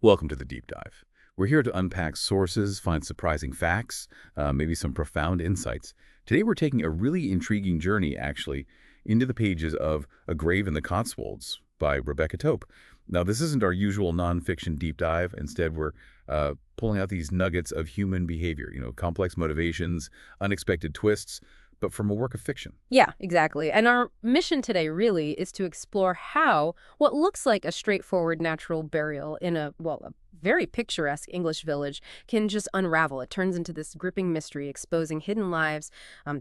Welcome to the Deep Dive. We're here to unpack sources, find surprising facts, maybe some profound insights. Today we're taking a really intriguing journey, actually, into the pages of A Grave in the Cotswolds by Rebecca Tope. Now, this isn't our usual nonfiction deep dive. Instead, we're pulling out these nuggets of human behavior, complex motivations, unexpected twists, but from a work of fiction. Yeah, exactly. And our mission today really is to explore how what looks like a straightforward natural burial in a very picturesque English village can just unravel. It turns into this gripping mystery, exposing hidden lives,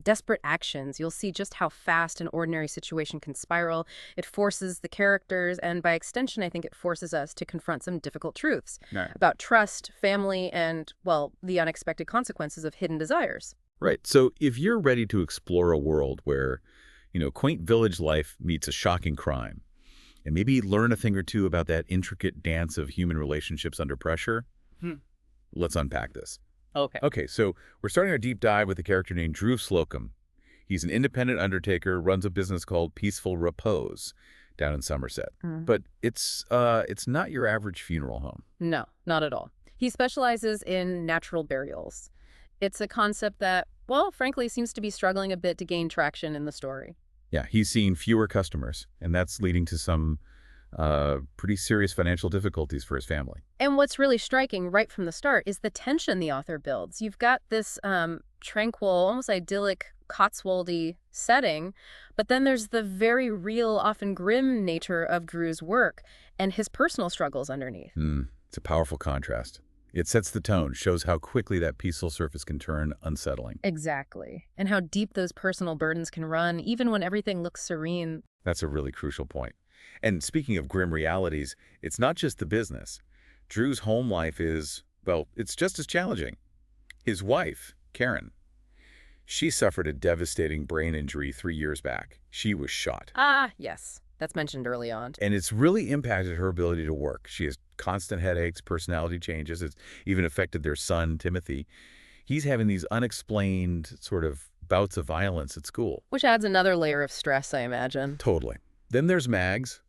desperate actions. You'll see just how fast an ordinary situation can spiral. It forces the characters, and by extension, I think it forces us to confront some difficult truths Right. about trust, family, and, well, the unexpected consequences of hidden desires. Right. So if you're ready to explore a world where, quaint village life meets a shocking crime, and maybe learn a thing or two about that intricate dance of human relationships under pressure, let's unpack this. Okay. Okay, so we're starting our deep dive with a character named Drew Slocombe. He's an independent undertaker, runs a business called Peaceful Repose down in Somerset. But it's not your average funeral home. No, not at all. He specializes in natural burials. It's a concept that, well, frankly, seems to be struggling a bit to gain traction in the story. Yeah, he's seeing fewer customers, and that's leading to some pretty serious financial difficulties for his family. And what's really striking right from the start is the tension the author builds. You've got this tranquil, almost idyllic, Cotswoldy setting, but then there's the very real, often grim nature of Drew's work and his personal struggles underneath. It's a powerful contrast. It sets the tone, shows how quickly that peaceful surface can turn unsettling. Exactly. And how deep those personal burdens can run, even when everything looks serene. That's a really crucial point. And speaking of grim realities, it's not just the business. Drew's home life is, well, it's just as challenging. His wife, Karen, she suffered a devastating brain injury 3 years back. She was shot. Ah, yes. That's mentioned early on. And it's really impacted her ability to work. She has constant headaches, personality changes. It's even affected their son, Timothy. He's having these unexplained sort of bouts of violence at school. Which adds another layer of stress, I imagine. Totally. Then there's Mags.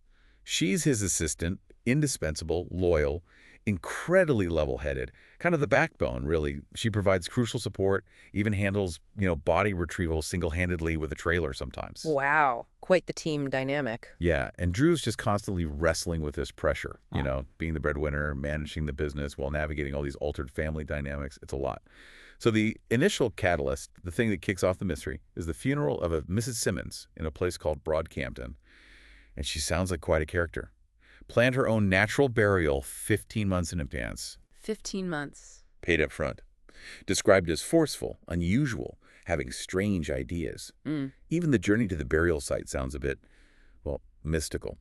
She's his assistant, indispensable, loyal, incredibly level-headed, kind of the backbone, really. She provides crucial support, even handles, body retrieval single-handedly with a trailer sometimes. Wow. Quite the team dynamic. Yeah, and Drew's just constantly wrestling with this pressure, being the breadwinner, managing the business while navigating all these altered family dynamics. It's a lot. So the initial catalyst, the thing that kicks off the mystery, is the funeral of a Mrs. Simmons in a place called Broadcampton. And she sounds like quite a character. Planned her own natural burial 15 months in advance. 15 months. Paid up front. Described as forceful, unusual, having strange ideas. Even the journey to the burial site sounds a bit, well, mystical.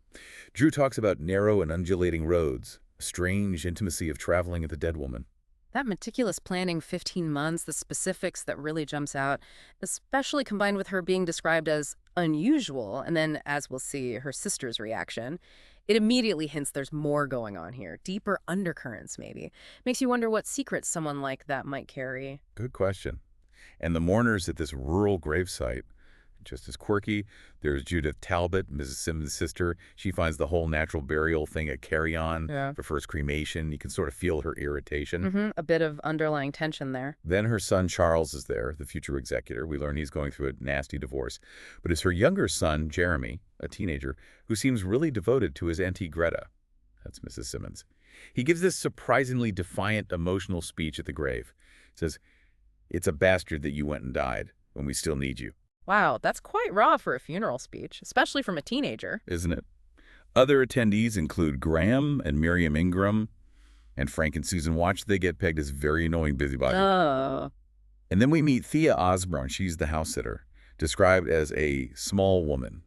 Drew talks about narrow and undulating roads, a strange intimacy of traveling with a dead woman. That meticulous planning, 15 months, the specifics that really jumps out, especially combined with her being described as unusual, and then, as we'll see, her sister's reaction, it immediately hints there's more going on here, deeper undercurrents maybe. Makes you wonder what secrets someone like that might carry. Good question. And the mourners at this rural gravesite, just as quirky. There's Judith Talbot, Mrs. Simmons' sister. She finds the whole natural burial thing a carry-on, prefers cremation. You can sort of feel her irritation. A bit of underlying tension there. Then her son Charles is there, the future executor. We learn he's going through a nasty divorce. But it's her younger son, Jeremy, a teenager, who seems really devoted to his auntie Greta. That's Mrs. Simmons. He gives this surprisingly defiant, emotional speech at the grave. Says, "It's a bastard that you went and died when we still need you." Wow, that's quite raw for a funeral speech, especially from a teenager. Isn't it? Other attendees include Graham and Miriam Ingram, and Frank and Susan Watch. They get pegged as very annoying busybodies. Oh. And then we meet Thea Osborne. She's the house sitter, described as a small woman.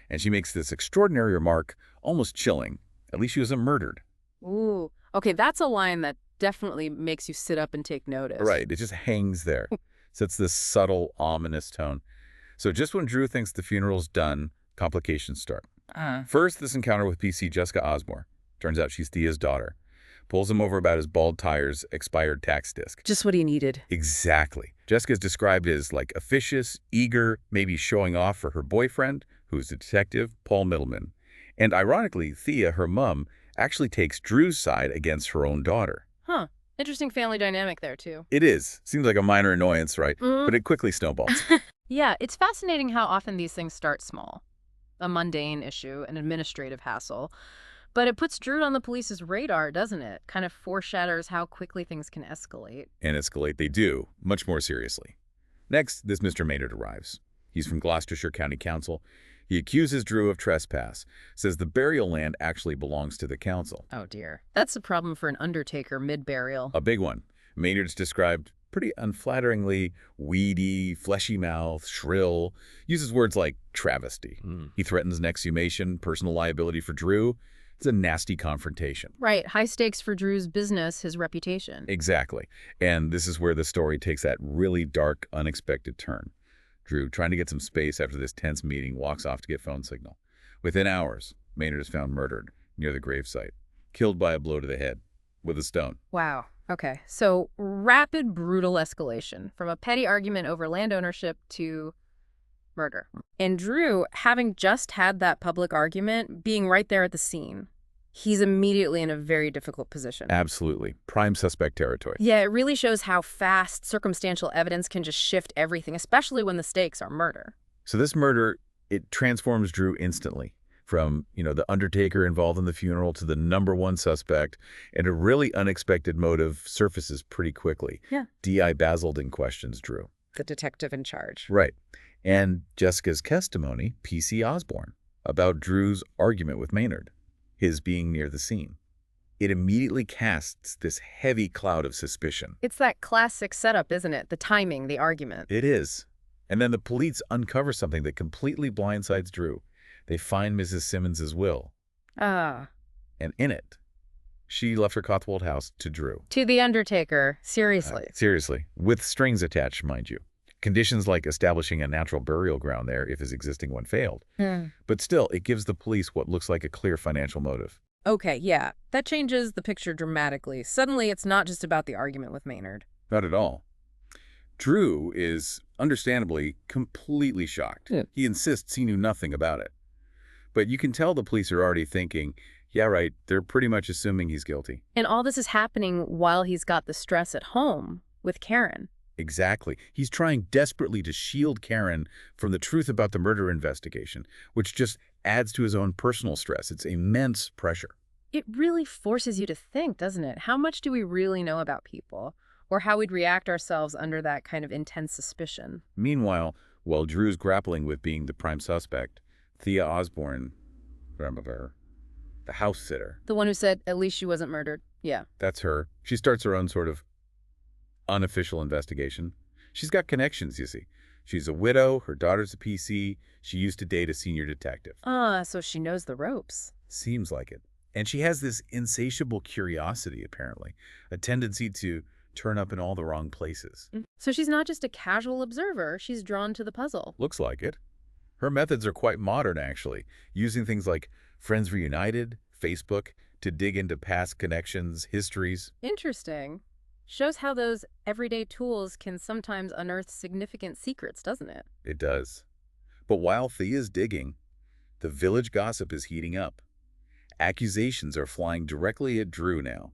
And she makes this extraordinary remark, almost chilling. At least she wasn't murdered. Ooh. Okay, that's a line that definitely makes you sit up and take notice. Right. It just hangs there. Sets this subtle, ominous tone. So just when Drew thinks the funeral's done, complications start. First, this encounter with PC Jessica Osborne. Turns out she's Thea's daughter. Pulls him over about his bald tire's expired tax disc. Just what he needed. Exactly. Jessica's described as like officious, eager, maybe showing off for her boyfriend, who's a detective, Paul Middleman. And ironically, Thea, her mom, actually takes Drew's side against her own daughter. Huh. Interesting family dynamic there, too. It is. Seems like a minor annoyance, right? But it quickly snowballs. Yeah, it's fascinating how often these things start small. A mundane issue, an administrative hassle. But it puts Drew on the police's radar, doesn't it? Kind of foreshadows how quickly things can escalate. And escalate they do, much more seriously. Next, this Mr. Maynard arrives. He's from Gloucestershire County Council. He accuses Drew of trespass, says the burial land actually belongs to the council. Oh, dear. That's a problem for an undertaker mid-burial. A big one. Maynard's described pretty unflatteringly weedy, fleshy mouth, shrill, uses words like travesty. He threatens an exhumation, personal liability for Drew. It's a nasty confrontation. Right. High stakes for Drew's business, his reputation. Exactly. And this is where the story takes that really dark, unexpected turn. Drew, trying to get some space after this tense meeting, walks off to get phone signal. Within hours, Maynard is found murdered near the gravesite, killed by a blow to the head with a stone. Wow. Okay. So rapid, brutal escalation from a petty argument over land ownership to murder. And Drew, having just had that public argument, being right there at the scene, he's immediately in a very difficult position. Absolutely. Prime suspect territory. Yeah, it really shows how fast circumstantial evidence can just shift everything, especially when the stakes are murder. So this murder, it transforms Drew instantly. From, the undertaker involved in the funeral to the #1 suspect, and a really unexpected motive surfaces pretty quickly. Yeah. D.I. Basildon questions Drew. The detective in charge. Right. And Jessica's testimony, P.C. Osborne, about Drew's argument with Maynard, his being near the scene. It immediately casts this heavy cloud of suspicion. It's that classic setup, isn't it? The timing, the argument. It is. And then the police uncover something that completely blindsides Drew. They find Mrs. Simmons's will. Ah. And in it, she left her Cotswold house to Drew. To the undertaker. Seriously. Seriously. With strings attached, mind you. Conditions like establishing a natural burial ground there if his existing one failed. But still, it gives the police what looks like a clear financial motive. Okay, yeah. That changes the picture dramatically. Suddenly, it's not just about the argument with Maynard. Not at all. Drew is, understandably, completely shocked. Yeah. He insists he knew nothing about it. But you can tell the police are already thinking, yeah, right, they're pretty much assuming he's guilty. And all this is happening while he's got the stress at home with Karen. Exactly. He's trying desperately to shield Karen from the truth about the murder investigation, which just adds to his own personal stress. It's immense pressure. It really forces you to think, doesn't it? How much do we really know about people? Or how we'd react ourselves under that kind of intense suspicion? Meanwhile, while Drew's grappling with being the prime suspect, Thea Osborne, remember, the house sitter. The one who said, at least she wasn't murdered. Yeah. That's her. She starts her own sort of unofficial investigation. She's got connections, you see. She's a widow, her daughter's a PC, she used to date a senior detective. So she knows the ropes. Seems like it. And she has this insatiable curiosity, apparently, a tendency to turn up in all the wrong places. So she's not just a casual observer, she's drawn to the puzzle. Looks like it. Her methods are quite modern, actually, using things like Friends Reunited, Facebook, to dig into past connections, histories. Interesting. Shows how those everyday tools can sometimes unearth significant secrets, doesn't it? It does. But while Thea's digging, the village gossip is heating up. Accusations are flying directly at Drew now.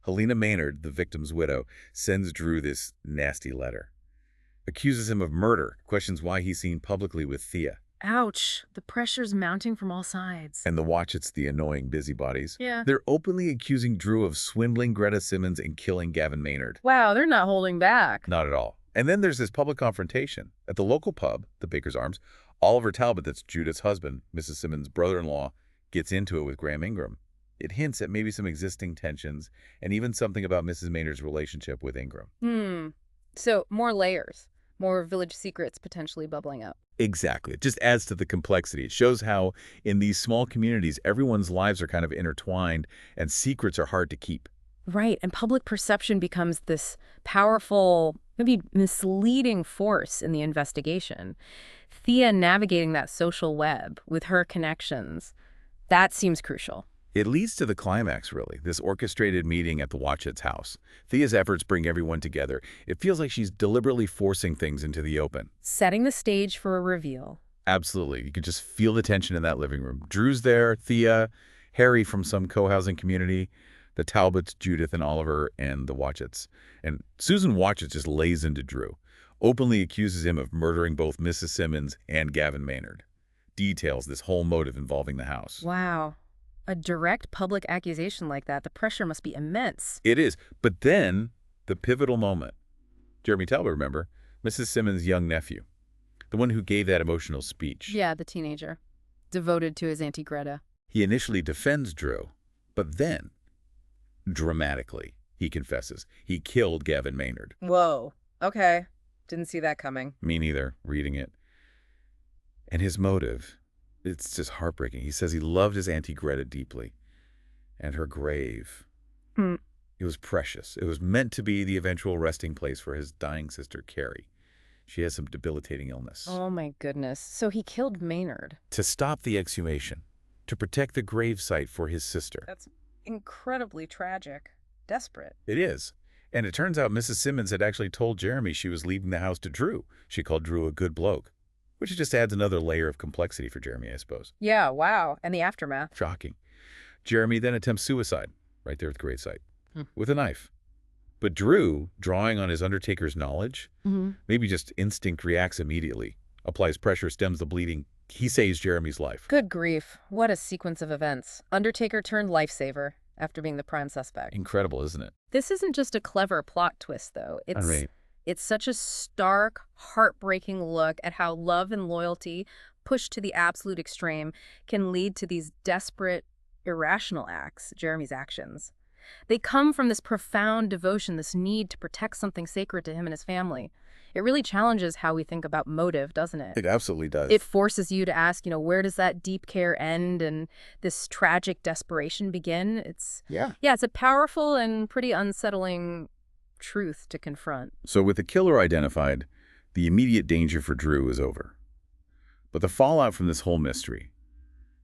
Helena Maynard, the victim's widow, sends Drew this nasty letter. Accuses him of murder, questions why he's seen publicly with Thea. Ouch. The pressure's mounting from all sides. And the Watchets, the annoying busybodies. Yeah. They're openly accusing Drew of swindling Greta Simmons and killing Gavin Maynard. Wow, they're not holding back. Not at all. And then there's this public confrontation. At the local pub, the Baker's Arms, Oliver Talbot, that's Judith's husband, Mrs. Simmons' brother-in-law, gets into it with Graham Ingram. It hints at maybe some existing tensions and even something about Mrs. Maynard's relationship with Ingram. So more layers. More village secrets potentially bubbling up. Exactly. It just adds to the complexity. It shows how in these small communities, everyone's lives are kind of intertwined and secrets are hard to keep. Right. And public perception becomes this powerful, maybe misleading force in the investigation. Thea navigating that social web with her connections, that seems crucial. It leads to the climax, really, this orchestrated meeting at the Watchet's house. Thea's efforts bring everyone together. It feels like she's deliberately forcing things into the open. Setting the stage for a reveal. Absolutely. You could just feel the tension in that living room. Drew's there, Thea, Harry from some co-housing community, the Talbots, Judith and Oliver, and the Watchetts. And Susan Watchett just lays into Drew, openly accuses him of murdering both Mrs. Simmons and Gavin Maynard. Details this whole motive involving the house. Wow. A direct public accusation like that, the pressure must be immense. It is. But then, the pivotal moment. Jeremy Talbot, remember? Mrs. Simmons' young nephew. The one who gave that emotional speech. Yeah, the teenager. Devoted to his Auntie Greta. He initially defends Drew, but then, dramatically, he confesses he killed Gavin Maynard. Whoa. Okay. Didn't see that coming. Me neither, reading it. And his motive, it's just heartbreaking. He says he loved his Auntie Greta deeply. And her grave, it was precious. It was meant to be the eventual resting place for his dying sister, Carrie. She has some debilitating illness. Oh my goodness. So he killed Maynard. To stop the exhumation, to protect the gravesite for his sister. That's incredibly tragic. Desperate. It is. And it turns out Mrs. Simmons had actually told Jeremy she was leaving the house to Drew. She called Drew a good bloke, which just adds another layer of complexity for Jeremy, I suppose. Yeah, wow. And the aftermath. Shocking. Jeremy then attempts suicide, right there at the gravesite, with a knife. But Drew, drawing on his undertaker's knowledge, maybe just instinct, reacts immediately, applies pressure, stems the bleeding. He saves Jeremy's life. Good grief. What a sequence of events. Undertaker turned lifesaver after being the prime suspect. Incredible, isn't it? This isn't just a clever plot twist, though. Right. It's such a stark, heartbreaking look at how love and loyalty, pushed to the absolute extreme, can lead to these desperate, irrational acts, Jeremy's actions. They come from this profound devotion, this need to protect something sacred to him and his family. It really challenges how we think about motive, doesn't it? It absolutely does. It forces you to ask, where does that deep care end and this tragic desperation begin? It's a powerful and pretty unsettling truth to confront. So with the killer identified, the immediate danger for Drew is over. But the fallout from this whole mystery,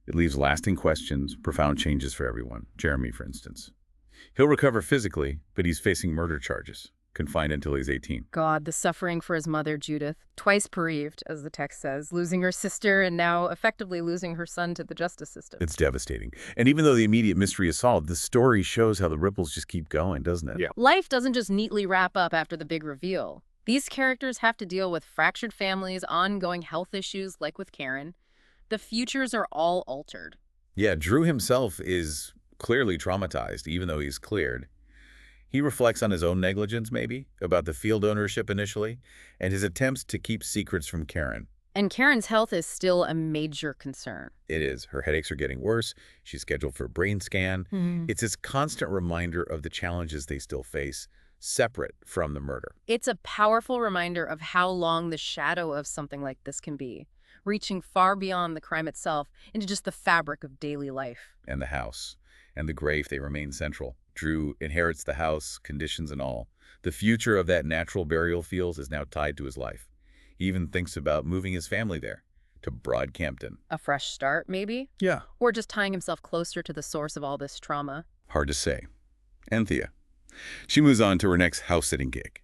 it leaves lasting questions, profound changes for everyone. Jeremy, for instance. He'll recover physically, but he's facing murder charges, confined until he's 18. God, the suffering for his mother, Judith, twice bereaved, as the text says, losing her sister and now effectively losing her son to the justice system. It's devastating. And even though the immediate mystery is solved, the story shows how the ripples just keep going, doesn't it? Yeah. Life doesn't just neatly wrap up after the big reveal. These characters have to deal with fractured families, ongoing health issues like with Karen. The futures are all altered. Yeah, Drew himself is clearly traumatized, even though he's cleared. He reflects on his own negligence, maybe, about the field ownership initially, and his attempts to keep secrets from Karen. And Karen's health is still a major concern. It is. Her headaches are getting worse. She's scheduled for a brain scan. It's this constant reminder of the challenges they still face, separate from the murder. It's a powerful reminder of how long the shadow of something like this can be, reaching far beyond the crime itself into just the fabric of daily life. And the house and the grave, they remain central. Drew inherits the house, conditions and all. The future of that natural burial field is now tied to his life. He even thinks about moving his family there, to Broadcampton. A fresh start, maybe? Yeah. Or just tying himself closer to the source of all this trauma. Hard to say. And Thea. She moves on to her next house-sitting gig.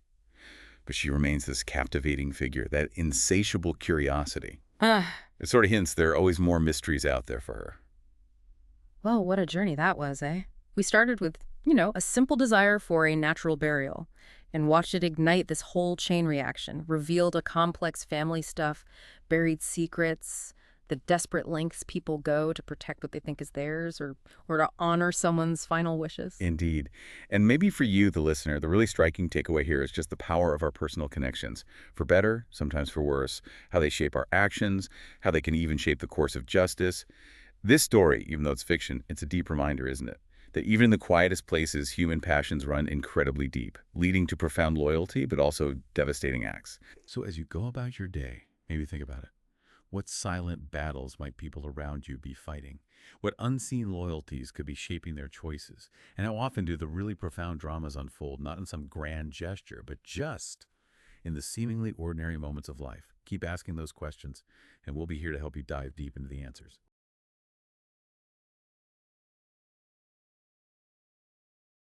But she remains this captivating figure, that insatiable curiosity. It sort of hints there are always more mysteries out there for her. Well, what a journey that was, eh? We started with, a simple desire for a natural burial and watched it ignite this whole chain reaction, revealed a complex family stuff, buried secrets, the desperate lengths people go to protect what they think is theirs or to honor someone's final wishes. Indeed. And maybe for you, the listener, the really striking takeaway here is just the power of our personal connections. For better, sometimes for worse, how they shape our actions, how they can even shape the course of justice. This story, even though it's fiction, it's a deep reminder, isn't it? That even in the quietest places, human passions run incredibly deep, leading to profound loyalty, but also devastating acts. So as you go about your day, maybe think about it. What silent battles might people around you be fighting? What unseen loyalties could be shaping their choices? And how often do the really profound dramas unfold, not in some grand gesture, but just in the seemingly ordinary moments of life? Keep asking those questions, and we'll be here to help you dive deep into the answers.